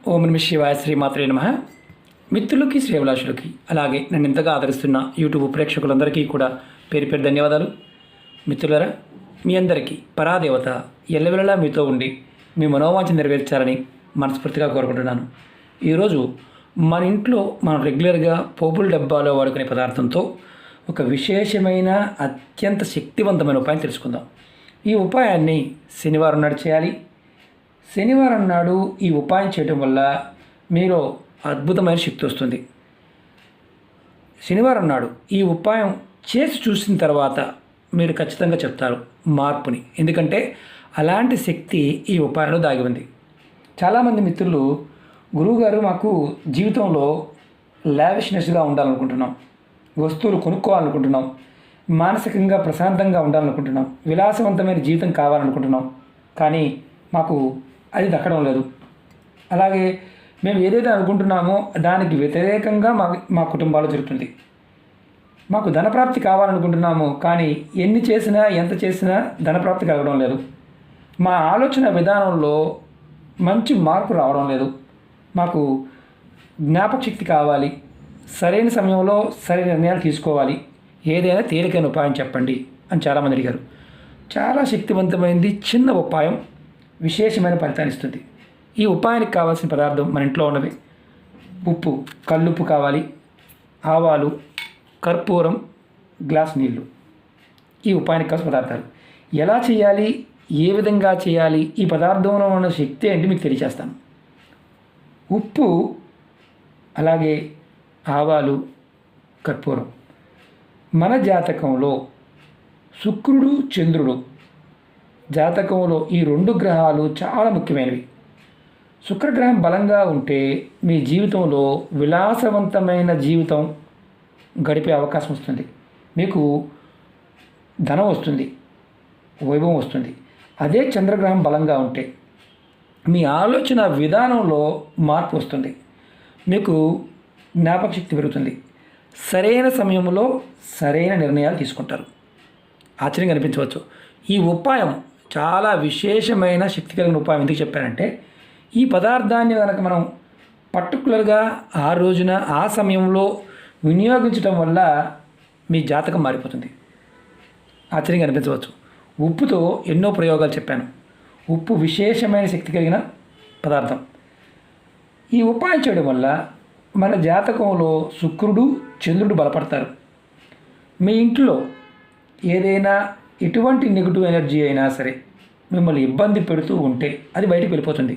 ఓం నమః శివాయ, శ్రీమాత్రే నమః. మిత్రులకి, శ్రేయభిలాషులకి, అలాగే నన్ను ఇంతగా ఆదరిస్తున్న యూట్యూబ్ ప్రేక్షకులందరికీ కూడా పేరు పేరు ధన్యవాదాలు. మిత్రులారా, మీ అందరికీ పరాదేవత ఎల్లవెల్లలా మీతో ఉండి మీ మనోవాంఛ నెరవేర్చాలని మనస్ఫూర్తిగా కోరుకుంటున్నాను. ఈరోజు మన ఇంట్లో మనం రెగ్యులర్గా పోపుల డబ్బాలో వాడుకునే పదార్థంతో ఒక విశేషమైన అత్యంత శక్తివంతమైన ఉపాయం తెలుసుకుందాం. ఈ ఉపాయాన్ని శనివారం నాడు చేయాలి. శనివారం నాడు ఈ ఉపాయం చేయడం వల్ల మీలో అద్భుతమైన శక్తి వస్తుంది. శనివారం నాడు ఈ ఉపాయం చేసి చూసిన తర్వాత మీరు ఖచ్చితంగా చెప్తారు మార్పుని. ఎందుకంటే అలాంటి శక్తి ఈ ఉపాయంలో దాగి ఉంది. చాలామంది మిత్రులు, గురువుగారు మాకు జీవితంలో లావిష్నెస్గా ఉండాలనుకుంటున్నాం, వస్తువులు కొనుక్కోవాలనుకుంటున్నాం, మానసికంగా ప్రశాంతంగా ఉండాలనుకుంటున్నాం, విలాసవంతమైన జీవితం కావాలనుకుంటున్నాం, కానీ మాకు అది దక్కడం లేదు. అలాగే మేము ఏదైతే అనుకుంటున్నామో దానికి వ్యతిరేకంగా మా కుటుంబాలు జరుగుతుంది. మాకు ధనప్రాప్తి కావాలనుకుంటున్నాము, కానీ ఎన్ని చేసినా ఎంత చేసినా ధనప్రాప్తి కలగడం లేదు. మా ఆలోచన విధానంలో మంచి మార్పు రావడం లేదు. మాకు జ్ఞాపక శక్తి కావాలి, సరైన సమయంలో సరైన నిర్ణయాలు తీసుకోవాలి, ఏదైనా తేలికైన ఉపాయం చెప్పండి అని చాలామంది అడిగారు. చాలా శక్తివంతమైనది చిన్న ఉపాయం విశేషమైన ఫలితాన్ని ఇస్తుంది. ఈ ఉపాయానికి కావాల్సిన పదార్థం మన ఇంట్లో ఉన్నవి: ఉప్పు, కల్లుప్పు కావాలి, ఆవాలు, కర్పూరం, గ్లాస్ నీళ్ళు. ఈ ఉపాయానికి కావాల్సిన పదార్థాలు. ఎలా చేయాలి, ఏ విధంగా చేయాలి, ఈ పదార్థంలో ఉన్న శక్తి ఏంటి మీకు తెలియజేస్తాను. ఉప్పు, అలాగే ఆవాలు, కర్పూరం. మన జాతకంలో శుక్రుడు, చంద్రుడు జాతకంలో ఈ రెండు గ్రహాలు చాలా ముఖ్యమైనవి. శుక్రగ్రహం బలంగా ఉంటే మీ జీవితంలో విలాసవంతమైన జీవితం గడిపే అవకాశం వస్తుంది. మీకు ధనం వస్తుంది, వైభవం వస్తుంది. అదే చంద్రగ్రహం బలంగా ఉంటే మీ ఆలోచన విధానంలో మార్పు వస్తుంది, మీకు జ్ఞాపక శక్తి పెరుగుతుంది, సరైన సమయంలో సరైన నిర్ణయాలు తీసుకుంటారు. ఆశ్చర్యంగా అనిపించవచ్చు. ఈ ఉపాయం చాలా విశేషమైన శక్తి కలిగిన ఉపాయం. ఎందుకు చెప్పానంటే, ఈ పదార్థాన్ని కనుక మనం పర్టికులర్గా ఆ రోజున ఆ సమయంలో వినియోగించడం వల్ల మీ జాతకం మారిపోతుంది. ఆశ్చర్యంగా అనిపించవచ్చు. ఉప్పుతో ఎన్నో ప్రయోగాలు చెప్పాను. ఉప్పు విశేషమైన శక్తి కలిగిన పదార్థం. ఈ ఉపాయం చేయడం వల్ల మన జాతకంలో శుక్రుడు, చంద్రుడు బలపడతారు. మీ ఇంట్లో ఏదైనా ఎటువంటి నెగిటివ్ ఎనర్జీ అయినా సరే మిమ్మల్ని ఇబ్బంది పెడుతూ ఉంటే అది బయటకు వెళ్ళిపోతుంది.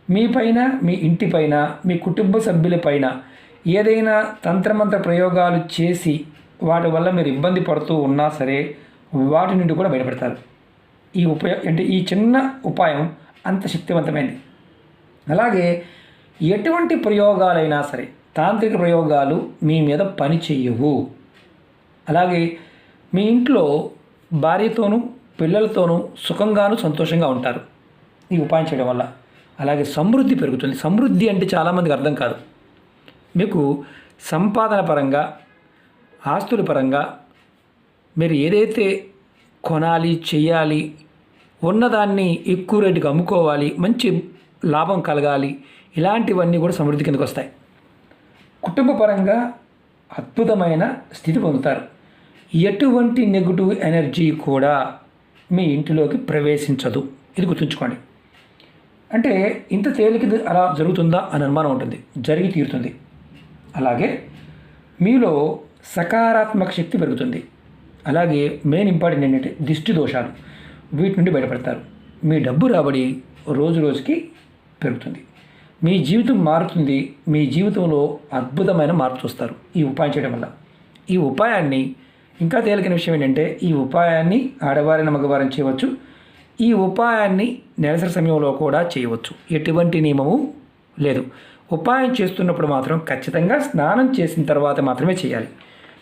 మీ పైన, మీ ఇంటి పైన, మీ కుటుంబ సభ్యులపైన ఏదైనా తంత్రమంత్ర ప్రయోగాలు చేసి వాటి వల్ల మీరు ఇబ్బంది పడుతూ ఉన్నా సరే వాటి నుండి కూడా బయటపడతారు. ఈ చిన్న ఉపాయం అంత శక్తివంతమైనది. అలాగే ఎటువంటి ప్రయోగాలైనా సరే, తాంత్రిక ప్రయోగాలు మీ మీద పని చెయ్యవు. అలాగే మీ ఇంట్లో భార్యతోనూ పిల్లలతోనూ సుఖంగాను సంతోషంగా ఉంటారు ఈ ఉపాయం చేయడం వల్ల. అలాగే సమృద్ధి పెరుగుతుంది. సమృద్ధి అంటే చాలామందికి అర్థం కాదు. మీకు సంపాదన పరంగా, ఆస్తుల పరంగా మీరు ఏదైతే కొనాలి, చేయాలి, ఉన్నదాన్ని ఎక్కువ రేటుకి అమ్ముకోవాలి, మంచి లాభం కలగాలి, ఇలాంటివన్నీ కూడా సమృద్ధి కిందకు వస్తాయి. కుటుంబ పరంగా అద్భుతమైన స్థితి పొందుతారు. ఎటువంటి నెగిటివ్ ఎనర్జీ కూడా మీ ఇంటిలోకి ప్రవేశించదు. ఇది గుర్తుంచుకోండి. అంటే ఇంత తేలికది అలా జరుగుతుందా అని అనుమానం ఉంటుంది. జరిగి తీరుతుంది. అలాగే మీలో సకారాత్మక శక్తి పెరుగుతుంది. అలాగే మెయిన్ ఇంపార్టెంట్ ఏంటంటే దిష్టి దోషాలు, వీటి నుండి బయటపడతారు. మీ డబ్బు రాబడి రోజు రోజుకి పెరుగుతుంది. మీ జీవితం మారుతుంది. మీ జీవితంలో అద్భుతమైన మార్పు చూస్తారు ఈ ఉపాయం చేయడం వల్ల. ఈ ఉపాయాన్ని ఇంకా తేలికైన విషయం ఏంటంటే, ఈ ఉపాయాన్ని ఆడవారిని, మగవారిని చేయవచ్చు. ఈ ఉపాయాన్ని నెలసరి సమయంలో కూడా చేయవచ్చు. ఎటువంటి నియమము లేదు. ఉపాయం చేస్తున్నప్పుడు మాత్రం ఖచ్చితంగా స్నానం చేసిన తర్వాత మాత్రమే చేయాలి.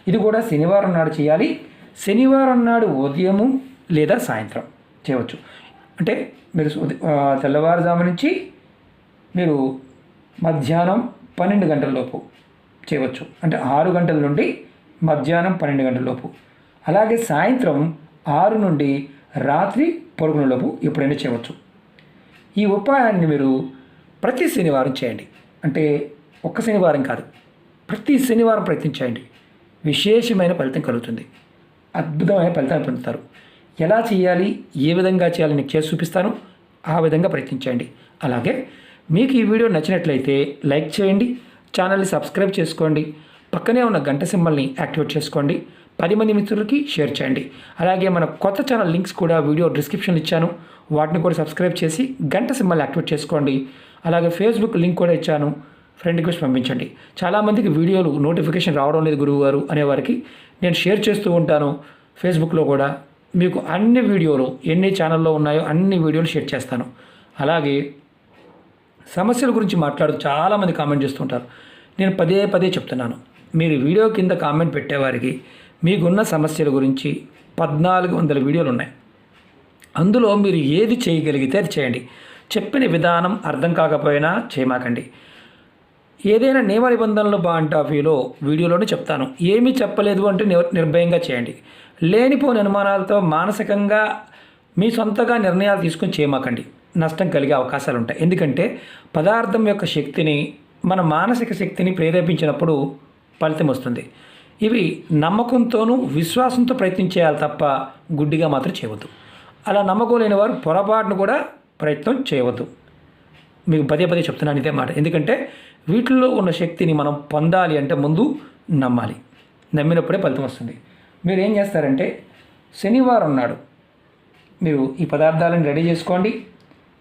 ఇది కూడా శనివారం నాడు చేయాలి. శనివారం నాడు ఉదయము లేదా సాయంత్రం చేయవచ్చు. అంటే మీరు తెల్లవారుజాము నుంచి మీరు మధ్యాహ్నం 12 గంటల లోపు చేయవచ్చు. అంటే 6 గంటల నుండి మధ్యాహ్నం 12 గంటల లోపు. అలాగే సాయంత్రం 6 నుండి రాత్రి 11 లోపు ఎప్పుడైనా చేయవచ్చు. ఈ ఉపాయాన్ని మీరు ప్రతి శనివారం చేయండి. అంటే ఒక్క శనివారం కాదు, ప్రతి శనివారం ప్రయత్నించండి. విశేషమైన ఫలితం కలుగుతుంది. అద్భుతమైన ఫలితాలు పొందుతారు. ఎలా చేయాలి, ఏ విధంగా చేయాలి నేను చేసి చూపిస్తాను. ఆ విధంగా ప్రయత్నించండి. అలాగే మీకు ఈ వీడియో నచ్చినట్లయితే లైక్ చేయండి, ఛానల్ని సబ్స్క్రైబ్ చేసుకోండి, పక్కనే ఉన్న గంట సింబల్ని యాక్టివేట్ చేసుకోండి, 10 మంది మిత్రులకి షేర్ చేయండి. అలాగే మన కొత్త ఛానల్ లింక్స్ కూడా వీడియో డిస్క్రిప్షన్లో ఇచ్చాను, వాటిని కూడా సబ్స్క్రైబ్ చేసి గంట సింబల్ యాక్టివేట్ చేసుకోండి. అలాగే ఫేస్బుక్ లింక్ కూడా ఇచ్చాను, ఫ్రెండ్ రిక్వెస్ట్ పంపించండి. చాలామందికి వీడియోలు నోటిఫికేషన్ రావడం లేదు గురువుగారు అనేవారికి నేను షేర్ చేస్తూ ఉంటాను. ఫేస్బుక్లో కూడా మీకు అన్ని వీడియోలు ఎన్ని ఛానల్లో ఉన్నాయో అన్ని వీడియోలు షేర్ చేస్తాను. అలాగే సమస్యల గురించి మాట్లాడుతూ చాలామంది కామెంట్ చేస్తుంటారు. నేను పదే పదే చెప్తున్నాను, మీరు వీడియో కింద కామెంట్ పెట్టేవారికి మీకున్న సమస్యల గురించి 1400 వీడియోలు ఉన్నాయి. అందులో మీరు ఏది చేయగలిగితే అది చేయండి. చెప్పిన విధానం అర్థం కాకపోయినా చేయమాకండి. ఏదైనా నియమ నిబంధనలు పాయింట్ ఆఫ్ వ్యూలో వీడియోలోనే చెప్తాను. ఏమీ చెప్పలేదు అంటే నిర్భయంగా చేయండి. లేనిపోని అనుమానాలతో మానసికంగా మీ సొంతగా నిర్ణయాలు తీసుకొని చేయమాకండి. నష్టం కలిగే అవకాశాలు ఉంటాయి. ఎందుకంటే పదార్థం యొక్క శక్తిని మన మానసిక శక్తిని ప్రేరేపించినప్పుడు ఫలితం వస్తుంది. ఇవి నమ్మకంతోనూ విశ్వాసంతో ప్రయత్నించేయాలి తప్ప గుడ్డిగా మాత్రం చేయవద్దు. అలా నమ్మకం లేని వారు పొరపాటును కూడా ప్రయత్నం చేయవద్దు. మీకు పదే పదే చెప్తున్నాను ఇదే మాట. ఎందుకంటే వీటిల్లో ఉన్న శక్తిని మనం పొందాలి అంటే ముందు నమ్మాలి. నమ్మినప్పుడే ఫలితం వస్తుంది. మీరు ఏం చేస్తారంటే శనివారం నాడు మీరు ఈ పదార్థాలను రెడీ చేసుకోండి.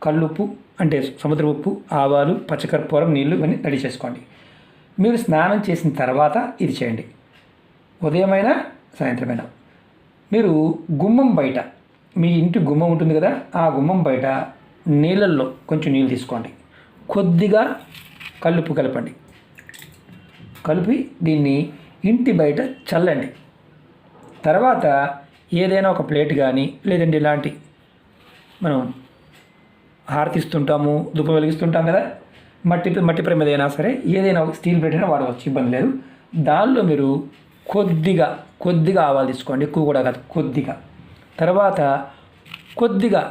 కల్లుప్పు అంటే సముద్ర ఉప్పు, ఆవాలు, పచ్చకర్పూరం, నీళ్లు ఇవన్నీ రెడీ చేసుకోండి. మీరు స్నానం చేసిన తర్వాత ఇది చేయండి. ఉదయమైనా సాయంత్రమైనా మీరు గుమ్మం బయట, మీ ఇంటి గుమ్మం ఉంటుంది కదా, ఆ గుమ్మం బయట నీళ్ళల్లో కొంచెం నీళ్ళు తీసుకోండి. కొద్దిగా కల్లుప్పు కలపండి. కలిపి దీన్ని ఇంటి బయట చల్లండి. తర్వాత ఏదైనా ఒక ప్లేట్ కానీ లేదంటే ఇలాంటి మనం హారతిస్తుంటాము, ధూపం వెలిగిస్తుంటాం కదా, మట్టి ప్రమిద అయినా సరే ఏదైనా ఒక స్టీల్ ప్లేట్ అయినా వాడవచ్చు, ఇబ్బంది లేదు. దానిలో మీరు కొద్దిగా ఆవాలు తీసుకోండి, ఎక్కువ కూడా కాదు, కొద్దిగా. తర్వాత కొద్దిగా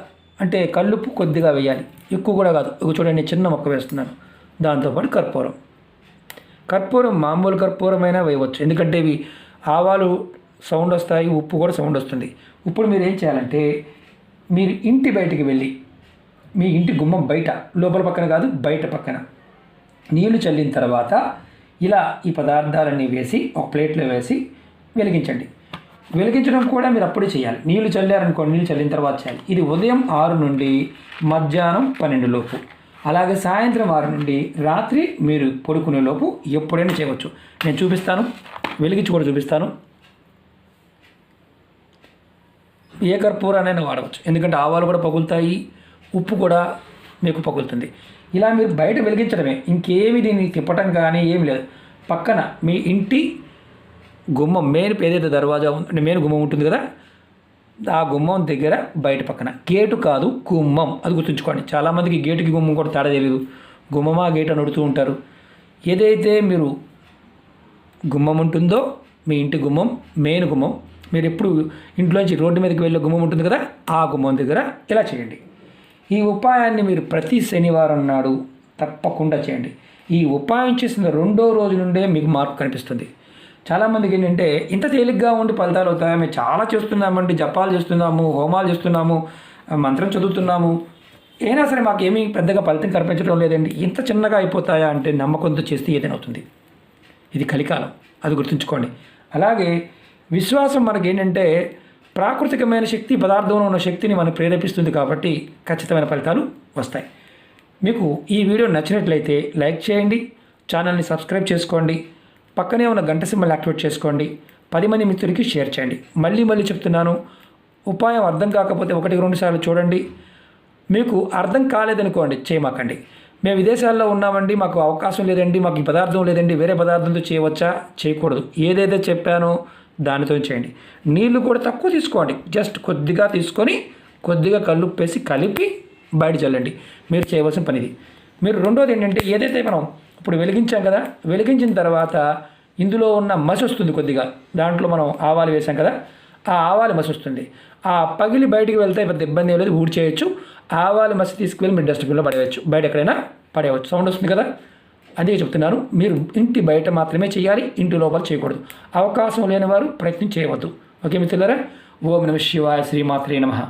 అంటే కల్లుప్పు కొద్దిగా వేయాలి, ఎక్కువ కూడా కాదు. చూడండి, చిన్న మొక్క వేస్తున్నాను. దాంతోపాటు కర్పూరం మామూలు కర్పూరమైనా వేయవచ్చు, ఎందుకంటే ఇవి ఆవాలు సౌండ్ వస్తాయి, ఉప్పు కూడా సౌండ్ వస్తుంది. ఇప్పుడు మీరు ఏం చేయాలంటే మీరు ఇంటి బయటికి వెళ్ళి మీ ఇంటి గుమ్మం బయట, లోపల పక్కన కాదు బయట పక్కన నీళ్లు చల్లిన తర్వాత ఇలా ఈ పదార్థాలన్నీ వేసి ఒక ప్లేట్లో వేసి వెలిగించండి. వెలిగించడం కూడా మీరు అప్పుడే చేయాలి. నీళ్లు చల్లారనుకోండి, నీళ్ళు చల్లిన తర్వాత చేయాలి. ఇది ఉదయం 6 నుండి మధ్యాహ్నం 12 లోపు, అలాగే సాయంత్రం 6 నుండి రాత్రి మీరు పడుకునే లోపు ఎప్పుడైనా చేయవచ్చు. నేను చూపిస్తాను, వెలిగించి కూడా చూపిస్తాను. ఏ కర్పూరానైనా వాడవచ్చు, ఎందుకంటే ఆవాలు కూడా పగులుతాయి, ఉప్పు కూడా మీకు పగులుతుంది. ఇలా మీరు బయట వెలిగించడమే, ఇంకేమి దీన్ని తిప్పటం కానీ ఏమి లేదు. పక్కన మీ ఇంటి గుమ్మం మెయిన్ ఏదైతే దర్వాజా అంటే మెయిన్ గుమ్మం ఉంటుంది కదా, ఆ గుమ్మం దగ్గర బయట పక్కన, గేటు కాదు గుమ్మం, అది గుర్తుంచుకోండి. చాలామందికి గేటుకి గుమ్మం కూడా తేడా తెలియదు, గుమ్మమా గేటు అని అడుగుతూ ఉంటారు. ఏదైతే మీరు గుమ్మం ఉంటుందో మీ ఇంటి గుమ్మం, మెయిన్ గుమ్మం, మీరు ఎప్పుడు ఇంట్లోంచి రోడ్డు మీదకి వెళ్ళే గుమ్మం ఉంటుంది కదా, ఆ గుమ్మం దగ్గర ఇలా చేయండి. ఈ ఉపాయాన్ని మీరు ప్రతి శనివారం నాడు తప్పకుండా చేయండి. ఈ ఉపాయం చేసిన 2వ రోజు నుండే మీకు మార్పు కనిపిస్తుంది. చాలామందికి ఏంటంటే ఇంత తేలిగ్గా ఉండి ఫలితాలు అవుతాయి, మేము చాలా చేస్తున్నామండి, జపాలు చేస్తున్నాము, హోమాలు చేస్తున్నాము, మంత్రం చదువుతున్నాము, అయినా సరే మాకేమీ పెద్దగా ఫలితం కనిపించడం లేదండి, ఇంత చిన్నగా అయిపోతాయా అంటే నమ్మకంతో చేస్తే ఏదైనా అవుతుంది. ఇది కలికాలం, అది గుర్తుంచుకోండి. అలాగే విశ్వాసం మనకేంటంటే ప్రాకృతికమైన శక్తి, పదార్థంలో ఉన్న శక్తిని మనం ప్రేరేపిస్తుంది కాబట్టి ఖచ్చితమైన ఫలితాలు వస్తాయి. మీకు ఈ వీడియో నచ్చినట్లయితే లైక్ చేయండి, ఛానల్ని సబ్స్క్రైబ్ చేసుకోండి, పక్కనే ఉన్న గంట సింబల్ యాక్టివేట్ చేసుకోండి, 10 మంది మిత్రులకి షేర్ చేయండి. మళ్ళీ చెప్తున్నాను, ఉపాయం అర్థం కాకపోతే 1-2 సార్లు చూడండి. మీకు అర్థం కాలేదనుకోండి, చేయమాకండి. మేము విదేశాల్లో ఉన్నామండి, మాకు అవకాశం లేదండి, మాకు ఈ పదార్థం లేదండి, వేరే పదార్థంతో చేయవచ్చా? చేయకూడదు. ఏదైతే చెప్పానో దానితో చేయండి. నీళ్లు కూడా తక్కువ తీసుకోండి, జస్ట్ కొద్దిగా తీసుకొని కొద్దిగా కల్లుప్పేసి కలిపి బయట చల్లండి. మీరు చేయవలసిన పనిది. మీరు రెండోది ఏంటంటే ఏదైతే మనం ఇప్పుడు వెలిగించాం కదా, వెలిగించిన తర్వాత ఇందులో ఉన్న మసి వస్తుంది కొద్దిగా, దాంట్లో మనం ఆవాలు వేసాం కదా, ఆ ఆవాలు మసి వస్తుంది. ఆ పగిలి బయటికి వెళ్తే పెద్ద ఇబ్బంది ఏం లేదు, ఊడ్చేయచ్చు. ఆవాలు మసి తీసుకువెళ్ళి మీరు డస్ట్బిన్లో పడేయచ్చు, బయట ఎక్కడైనా పడేయవచ్చు. సౌండ్ వస్తుంది కదా, అందుకే చెప్తున్నాను, మీరు ఇంటి బయట మాత్రమే చేయాలి, ఇంటి లోపల చేయకూడదు. అవకాశం లేని వారు ప్రయత్నం చేయవద్దు. ఓకే మిత్రులారా, ఓం నమః శివాయ, శ్రీమాత్రే నమః.